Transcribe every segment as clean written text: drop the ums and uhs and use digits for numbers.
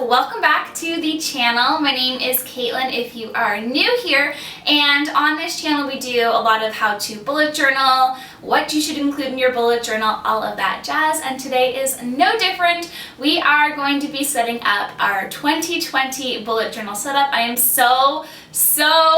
welcome back to the channel. My name is Caitlin if you are new here, and on this channel we do a lot of how to bullet journal, what you should include in your bullet journal, all of that jazz, and today is no different. We are going to be setting up our 2020 bullet journal setup. I am so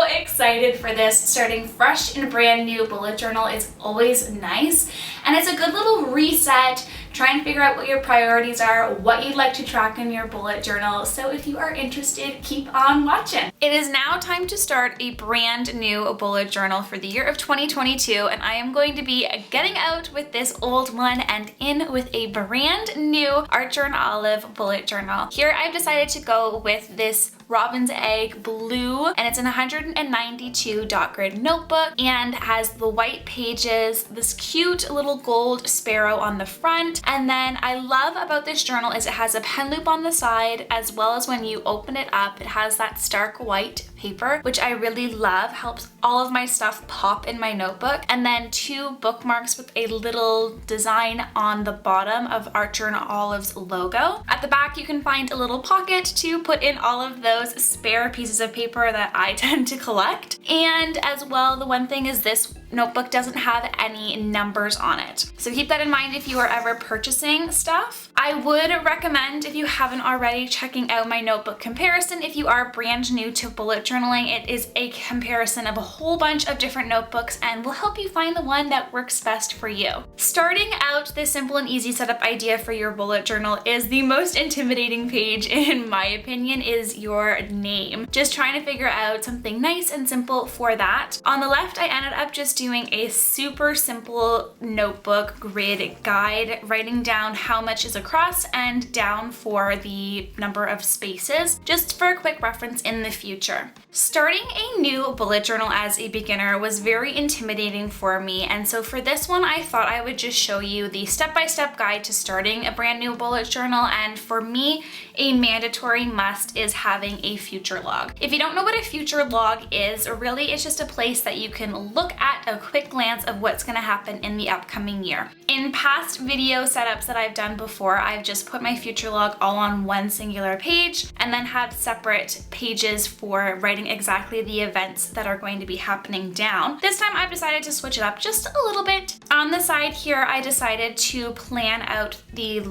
excited for this. Starting fresh and brand new bullet journal is always nice, and it's a good little reset. Try and figure out what your priorities are, what you'd like to track in your bullet journal. So if you are interested, keep on watching. It is now time to start a brand new bullet journal for the year of 2022, and I am going to be getting out with this old one and in with a brand new Archer and Olive bullet journal. Here I've decided to go with this Robin's Egg blue, and it's an 192 dot grid notebook and has the white pages, this cute little gold sparrow on the front. And then I love about this journal is it has a pen loop on the side, as well as when you open it up, it has that stark white paper, which I really love. Helps all of my stuff pop in my notebook. And then two bookmarks with a little design on the bottom of Archer and Olive's logo. At the back you can find a little pocket to put in all of those spare pieces of paper that I tend to collect. And as well, the one thing is this notebook doesn't have any numbers on it. So keep that in mind if you are ever purchasing stuff. I would recommend, if you haven't already, checking out my notebook comparison. If you are brand new to bullet journaling, it is a comparison of a whole bunch of different notebooks and will help you find the one that works best for you. Starting out, this simple and easy setup idea for your bullet journal is the most intimidating page, in my opinion, is your name. Just trying to figure out something nice and simple for that. On the left, I ended up just doing a super simple notebook grid guide, writing down how much is across and down for the number of spaces, just for a quick reference in the future. Starting a new bullet journal as a beginner was very intimidating for me, and so for this one I thought I would just show you the step-by-step guide to starting a brand new bullet journal. And for me, a mandatory must is having a future log. If you don't know what a future log is, really it's just a place that you can look at a quick glance of what's going to happen in the upcoming year. In past video setups that I've done before, I've just put my future log all on one singular page and then had separate pages for writing exactly the events that are going to be happening down. This time I've decided to switch it up just a little bit. On the side here, I decided to plan out the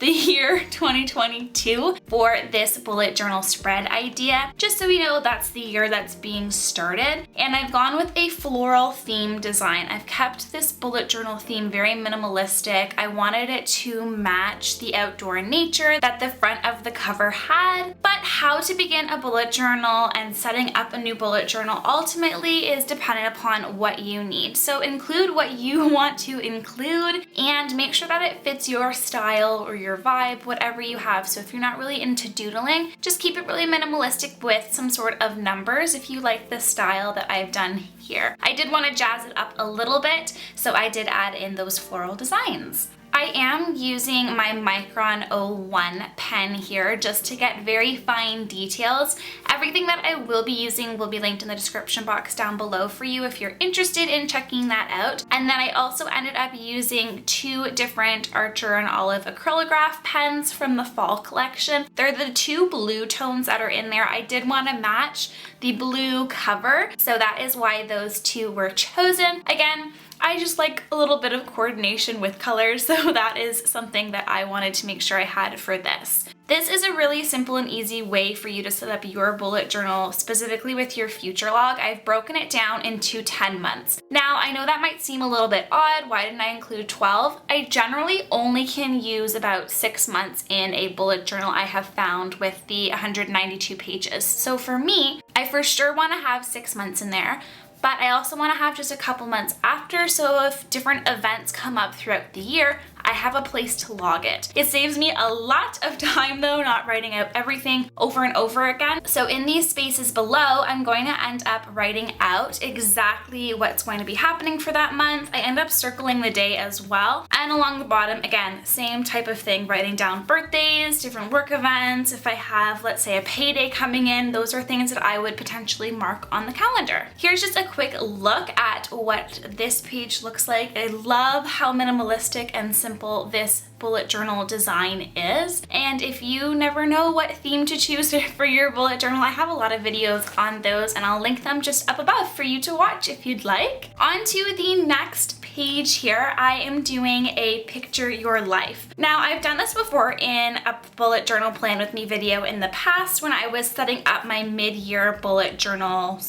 year 2022 for this bullet journal spread idea, just so we know that's the year that's being started. And I've gone with a floral theme design. I've kept this bullet journal theme very minimalistic. I wanted it to match the outdoor nature that the front of the cover had. But how to begin a bullet journal and setting up a new bullet journal ultimately is dependent upon what you need. So include what you want to include and make sure that it fits your style or your vibe, whatever you have. So if you're not really into doodling, just keep it really minimalistic with some sort of numbers if you like the style that I've done here. I did want to jazz it up a little bit, so I did add in those floral designs. I am using my Micron 01 pen here just to get very fine details. Everything that I will be using will be linked in the description box down below for you if you're interested in checking that out. And then I also ended up using two different Archer and Olive acrylograph pens from the fall collection. They're the two blue tones that are in there. I did want to match the blue cover, so that is why those two were chosen. Again, I just like a little bit of coordination with colors, so that is something that I wanted to make sure I had for this. This is a really simple and easy way for you to set up your bullet journal, specifically with your future log. I've broken it down into 10 months. Now, I know that might seem a little bit odd. Why didn't I include 12? I generally only can use about 6 months in a bullet journal I have found with the 192 pages. So for me, I for sure want to have 6 months in there. But I also want to have just a couple months after, so if different events come up throughout the year, I have a place to log it. It saves me a lot of time though, not writing out everything over and over again. So in these spaces below, I'm going to end up writing out exactly what's going to be happening for that month. I end up circling the day as well. And along the bottom, again, same type of thing, writing down birthdays, different work events. If I have, let's say, a payday coming in, those are things that I would potentially mark on the calendar. Here's just a quick look at what this page looks like. I love how minimalistic and simple simple this bullet journal design is. And if you never know what theme to choose for your bullet journal, I have a lot of videos on those and I'll link them just up above for you to watch if you'd like. On to the next page here, I am doing a picture your life. Now, I've done this before in a bullet journal plan with me video in the past when I was setting up my mid-year bullet journal.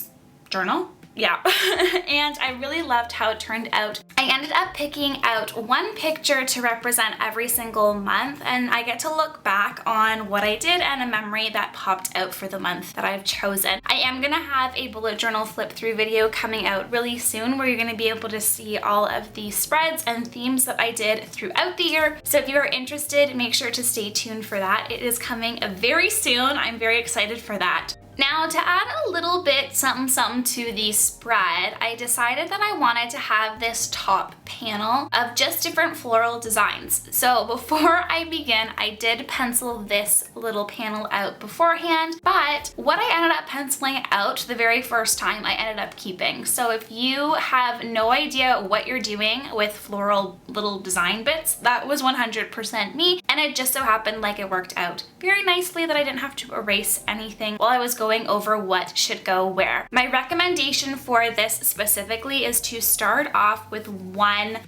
Yeah, and I really loved how it turned out. I ended up picking out one picture to represent every single month, and I get to look back on what I did and a memory that popped out for the month that I've chosen. I am gonna have a bullet journal flip through video coming out really soon where you're gonna be able to see all of the spreads and themes that I did throughout the year. So if you are interested, make sure to stay tuned for that. It is coming very soon. I'm very excited for that. Now, to add a little bit something to the spread, I decided that I wanted to have this top panel of just different floral designs. So before I begin, I did pencil this little panel out beforehand, but what I ended up penciling out the very first time, I ended up keeping. So if you have no idea what you're doing with floral little design bits, that was 100% me, and it just so happened like it worked out very nicely that I didn't have to erase anything while I was going over what should go where. My recommendation for this specifically is to start off with one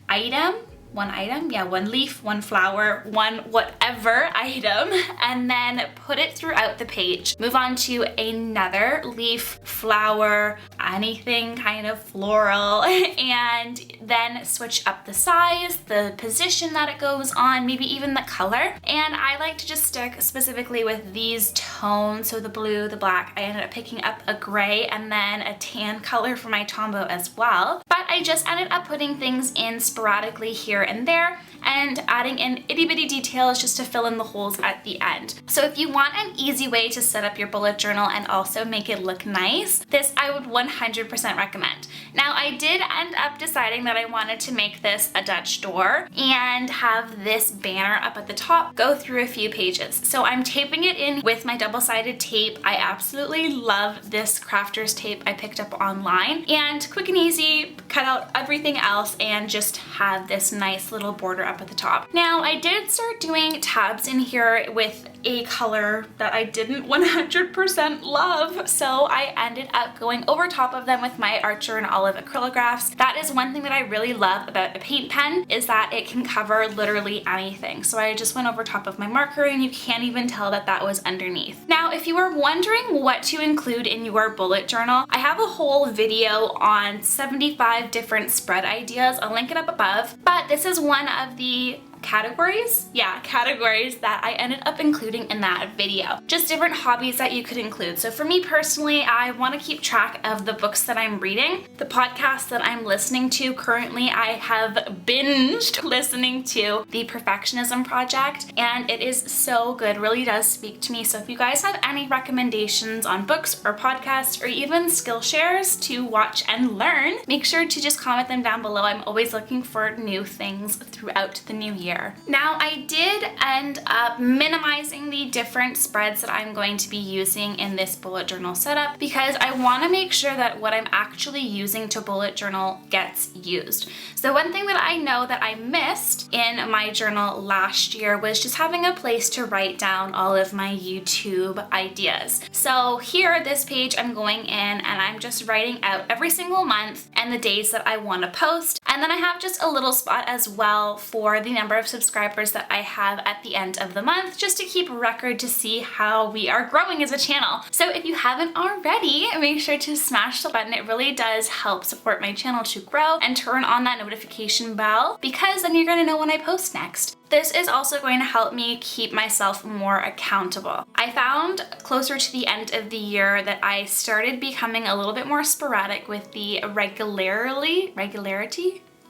leaf, one flower, one whatever item, and then put it throughout the page. Move on to another leaf, flower, anything kind of floral, and then switch up the size, the position that it goes on, maybe even the color. And I like to just stick specifically with these tones, so the blue, the black. I ended up picking up a gray and then a tan color for my Tombow as well. But I just ended up putting things in sporadically here and there and adding in itty bitty details just to fill in the holes at the end. So if you want an easy way to set up your bullet journal and also make it look nice, this I would 100% recommend. Now, I did end up deciding that I wanted to make this a Dutch door and have this banner up at the top go through a few pages. So I'm taping it in with my double-sided tape. I absolutely love this crafter's tape I picked up online, and quick and easy, cut out everything else and just have this nice little border up at the top. Now, I did start doing tabs in here with a color that I didn't 100% love, so I ended up going over top of them with my Archer and Olive acrylographs. That is one thing that I really love about a paint pen, is that it can cover literally anything. So I just went over top of my marker and you can't even tell that that was underneath. Now, if you were wondering what to include in your bullet journal, I have a whole video on 75 different spread ideas. I'll link it up above, but this is one of the categories that I ended up including in that video. Just different hobbies that you could include. So for me personally, I want to keep track of the books that I'm reading, the podcasts that I'm listening to. Currently, I have binged listening to The Perfectionism Project, and it is so good, really does speak to me. So if you guys have any recommendations on books or podcasts or even skill shares to watch and learn, make sure to just comment them down below. I'm always looking for new things throughout the new year. Now, I did end up minimizing the different spreads that I'm going to be using in this bullet journal setup because I want to make sure that what I'm actually using to bullet journal gets used. So one thing that I know that I missed in my journal last year was just having a place to write down all of my YouTube ideas. So here, this page, I'm going in and I'm just writing out every single month and the days that I want to post. And then I have just a little spot as well for the number of subscribers that I have at the end of the month, just to keep a record to see how we are growing as a channel. So if you haven't already, make sure to smash the button. It really does help support my channel to grow, and turn on that notification bell, because then you're going to know when I post next. This is also going to help me keep myself more accountable. I found closer to the end of the year that I started becoming a little bit more sporadic with the regularity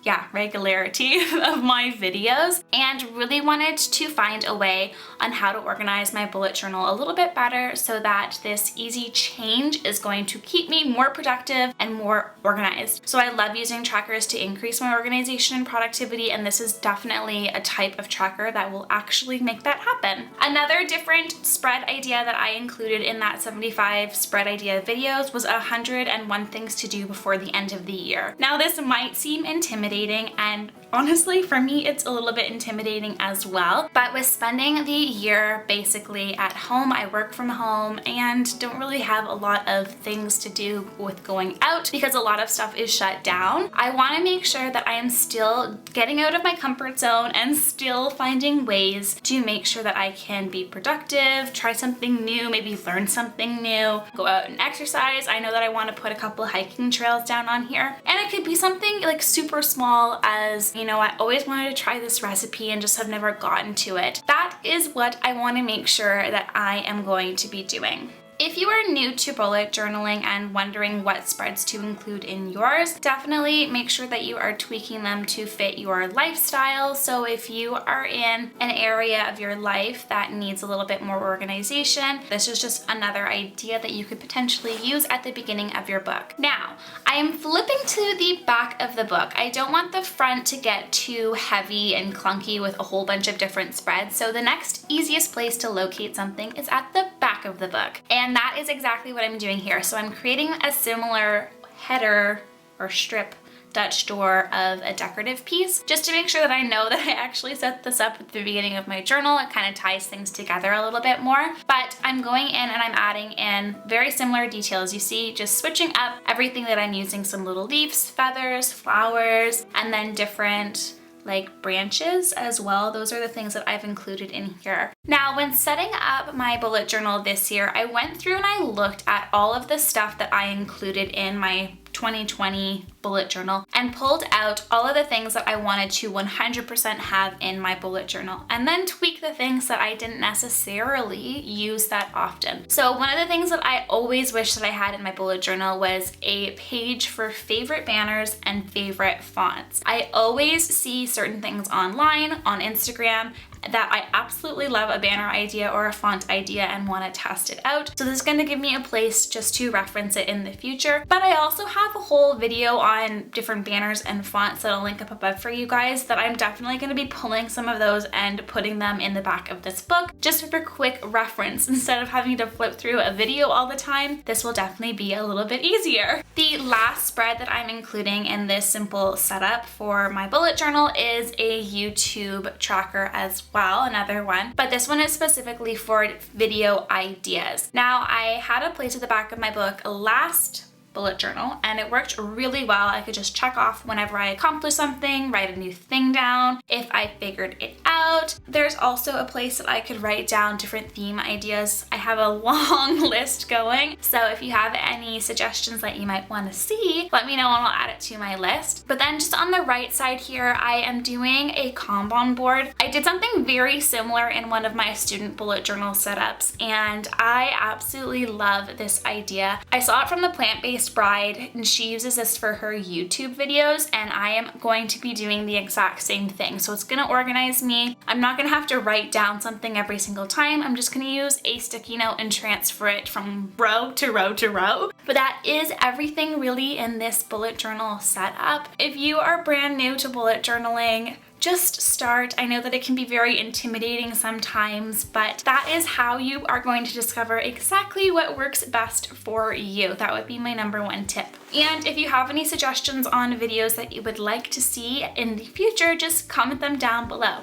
of my videos, and really wanted to find a way on how to organize my bullet journal a little bit better so that this easy change is going to keep me more productive and more organized. So I love using trackers to increase my organization and productivity, and this is definitely a type of tracker that will actually make that happen. Another different spread idea that I included in that 75 spread idea videos was 101 things to do before the end of the year. Now, this might seem intimidating, motivating, and honestly for me it's a little bit intimidating as well. But with spending the year basically at home, I work from home and don't really have a lot of things to do with going out because a lot of stuff is shut down. I want to make sure that I am still getting out of my comfort zone and still finding ways to make sure that I can be productive, try something new, maybe learn something new, go out and exercise. I know that I want to put a couple hiking trails down on here, and it could be something like super small as, you know, I always wanted to try this recipe and just have never gotten to it. That is what I want to make sure that I am going to be doing. If you are new to bullet journaling and wondering what spreads to include in yours, definitely make sure that you are tweaking them to fit your lifestyle. So if you are in an area of your life that needs a little bit more organization, this is just another idea that you could potentially use at the beginning of your book. Now, I am flipping to the back of the book. I don't want the front to get too heavy and clunky with a whole bunch of different spreads. So the next easiest place to locate something is at the back of the book. And that is exactly what I'm doing here. So I'm creating a similar header or strip Dutch door of a decorative piece just to make sure that I know that I actually set this up at the beginning of my journal. It kind of ties things together a little bit more. But I'm going in and I'm adding in very similar details. You see, just switching up everything that I'm using, some little leaves, feathers, flowers, and then different like branches as well. Those are the things that I've included in here. Now, when setting up my bullet journal this year, I went through and I looked at all of the stuff that I included in my 2020 bullet journal and pulled out all of the things that I wanted to 100% have in my bullet journal, and then tweak the things that I didn't necessarily use that often. So one of the things that I always wish that I had in my bullet journal was a page for favorite banners and favorite fonts. I always see certain things online, on Instagram, that I absolutely love a banner idea or a font idea and want to test it out. So this is going to give me a place just to reference it in the future. But I also have a whole video on different banners and fonts that I'll link up above for you guys that I'm definitely going to be pulling some of those and putting them in the back of this book just for quick reference. Instead of having to flip through a video all the time, this will definitely be a little bit easier. The last spread that I'm including in this simple setup for my bullet journal is a YouTube tracker as well, another one, but this one is specifically for video ideas. Now, I had a place at the back of my book last bullet journal and it worked really well. I could just check off whenever I accomplished something, write a new thing down if I figured it out. There's also a place that I could write down different theme ideas. I have a long list going, so if you have any suggestions that you might want to see, let me know and I'll add it to my list. But then just on the right side here, I am doing a Kanban board. I did something very similar in one of my student bullet journal setups and I absolutely love this idea. I saw it from the Plant-Based Bride and she uses this for her YouTube videos, and I am going to be doing the exact same thing. So it's going to organize me. I'm not going to have to write down something every single time. I'm just going to use a sticky note and transfer it from row to row to row. But that is everything really in this bullet journal setup. If you are brand new to bullet journaling, just start. I know that it can be very intimidating sometimes, but that is how you are going to discover exactly what works best for you. That would be my #1 tip. And if you have any suggestions on videos that you would like to see in the future, just comment them down below.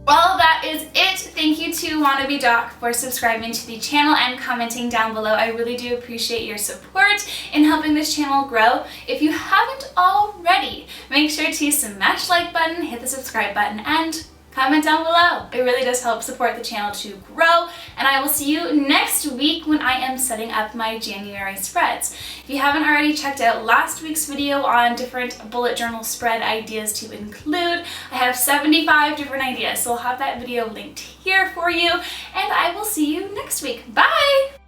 Well, that is it. Thank you to Wannabe Doc for subscribing to the channel and commenting down below. I really do appreciate your support in helping this channel grow. If you haven't already, make sure to smash the like button, hit the subscribe button, and comment down below. It really does help support the channel to grow, and I will see you next week when I am setting up my January spreads. If you haven't already checked out last week's video on different bullet journal spread ideas to include, I have 75 different ideas, so I'll have that video linked here for you, and I will see you next week. Bye!